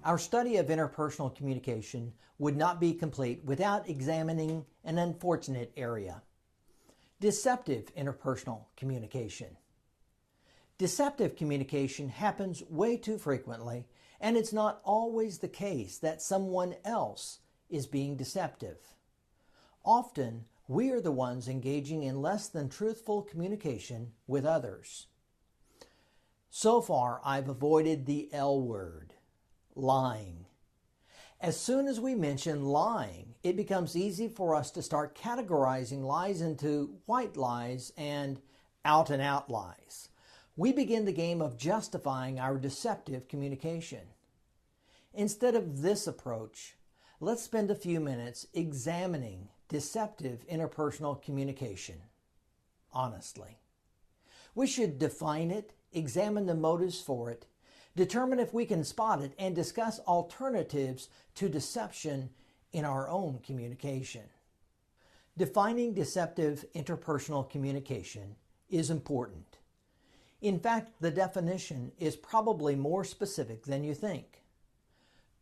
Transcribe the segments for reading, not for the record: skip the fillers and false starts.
Our study of interpersonal communication would not be complete without examining an unfortunate area: deceptive interpersonal communication. Deceptive communication happens way too frequently, and it's not always the case that someone else is being deceptive. Often, we are the ones engaging in less than truthful communication with others. So far, I've avoided the L word, lying. As soon as we mention lying, it becomes easy for us to start categorizing lies into white lies and out-and-out lies. We begin the game of justifying our deceptive communication. Instead of this approach, let's spend a few minutes examining deceptive interpersonal communication honestly. We should define it, examine the motives for it, determine if we can spot it, and discuss alternatives to deception in our own communication. Defining deceptive interpersonal communication is important. In fact, the definition is probably more specific than you think.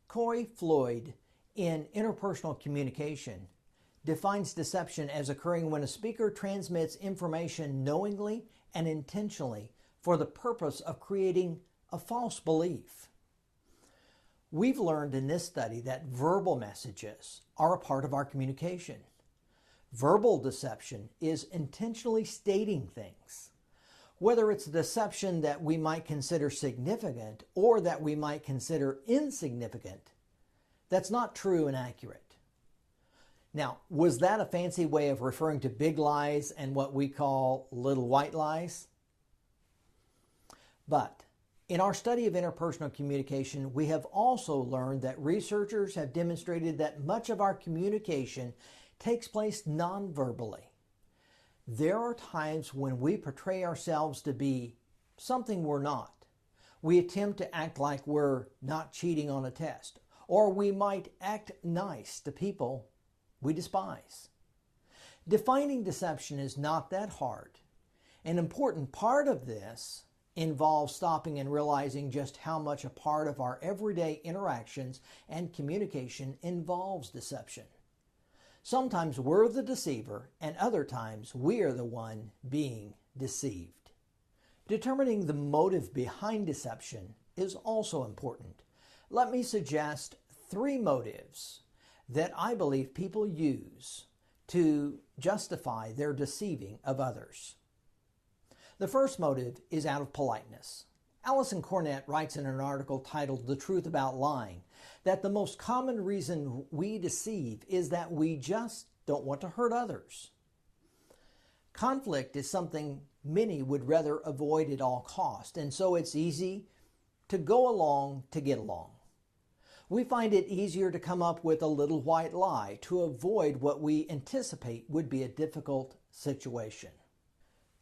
Corey Floyd, in Interpersonal Communication, defines deception as occurring when a speaker transmits information knowingly and intentionally for the purpose of creating a false belief. We've learned in this study that verbal messages are a part of our communication. Verbal deception is intentionally stating things. Whether it's a deception that we might consider significant or that we might consider insignificant, that's not true and accurate. Now, was that a fancy way of referring to big lies and what we call little white lies? But in our study of interpersonal communication, we have also learned that researchers have demonstrated that much of our communication takes place non-verbally. There are times when we portray ourselves to be something we're not. We attempt to act like we're not cheating on a test, or we might act nice to people we despise. Defining deception is not that hard. An important part of this involves stopping and realizing just how much a part of our everyday interactions and communication involves deception. Sometimes we're the deceiver, and other times we are the one being deceived. Determining the motive behind deception is also important. Let me suggest 3 motives that I believe people use to justify their deceiving of others. The first motive is out of politeness. Allison Cornett writes in an article titled "The Truth About Lying" that the most common reason we deceive is that we just don't want to hurt others. Conflict is something many would rather avoid at all cost, and so it's easy to go along to get along. We find it easier to come up with a little white lie to avoid what we anticipate would be a difficult situation.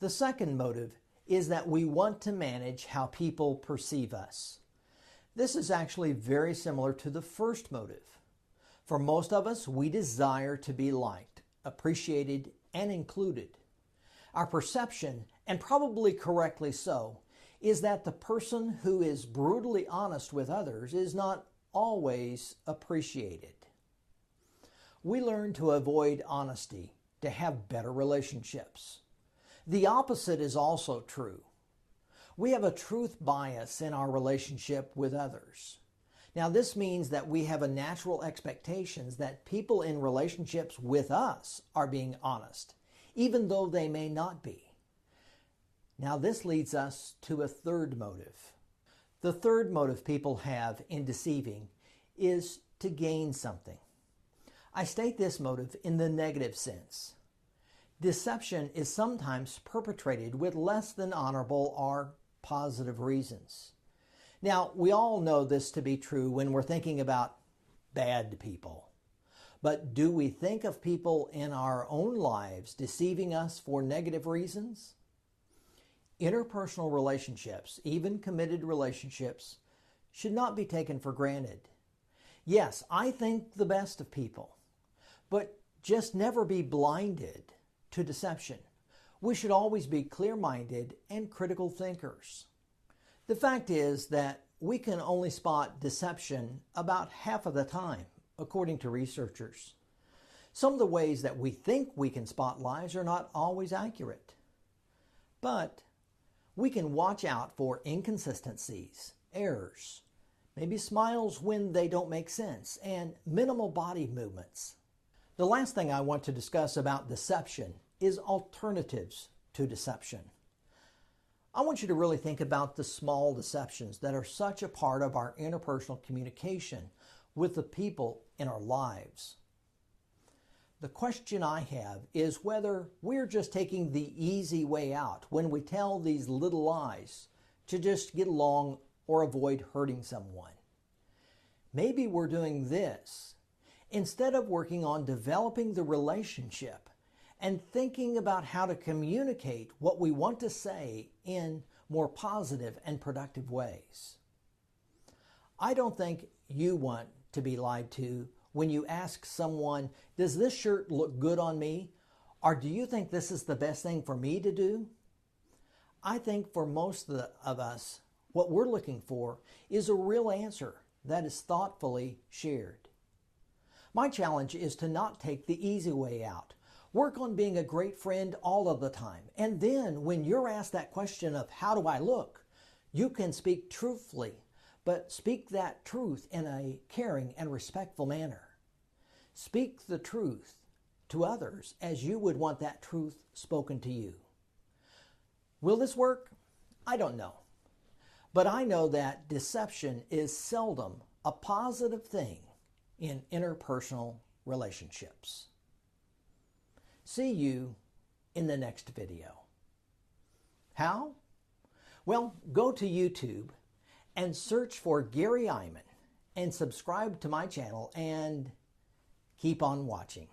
The second motive is that we want to manage how people perceive us. This is actually very similar to the first motive. For most of us, we desire to be liked, appreciated, and included. Our perception, and probably correctly so, is that the person who is brutally honest with others is not always appreciated. We learn to avoid honesty to have better relationships. The opposite is also true. We have a truth bias in our relationship with others. Now, this means that we have a natural expectations that people in relationships with us are being honest, even though they may not be. Now, this leads us to a third motive. The third motive people have in deceiving is to gain something. I state this motive in the negative sense. Deception is sometimes perpetrated with less than honorable or positive reasons. Now, we all know this to be true when we're thinking about bad people. But do we think of people in our own lives deceiving us for negative reasons? Interpersonal relationships, even committed relationships, should not be taken for granted. Yes, I think the best of people, but just never be blinded to deception. We should always be clear-minded and critical thinkers. The fact is that we can only spot deception about half of the time, according to researchers. Some of the ways that we think we can spot lies are not always accurate. But we can watch out for inconsistencies, errors, maybe smiles when they don't make sense, and minimal body movements. The last thing I want to discuss about deception is alternatives to deception. I want you to really think about the small deceptions that are such a part of our interpersonal communication with the people in our lives. The question I have is whether we're just taking the easy way out when we tell these little lies to just get along or avoid hurting someone. Maybe we're doing this instead of working on developing the relationship and thinking about how to communicate what we want to say in more positive and productive ways. I don't think you want to be lied to when you ask someone, does this shirt look good on me? Or do you think this is the best thing for me to do? I think for most of us, what we're looking for is a real answer that is thoughtfully shared. My challenge is to not take the easy way out. Work on being a great friend all of the time. And then when you're asked that question of how do I look, you can speak truthfully, but speak that truth in a caring and respectful manner. Speak the truth to others as you would want that truth spoken to you. Will this work? I don't know. But I know that deception is seldom a positive thing in interpersonal relationships. See you in the next video. How? Well, go to YouTube and search for Gary Iman and subscribe to my channel and keep on watching.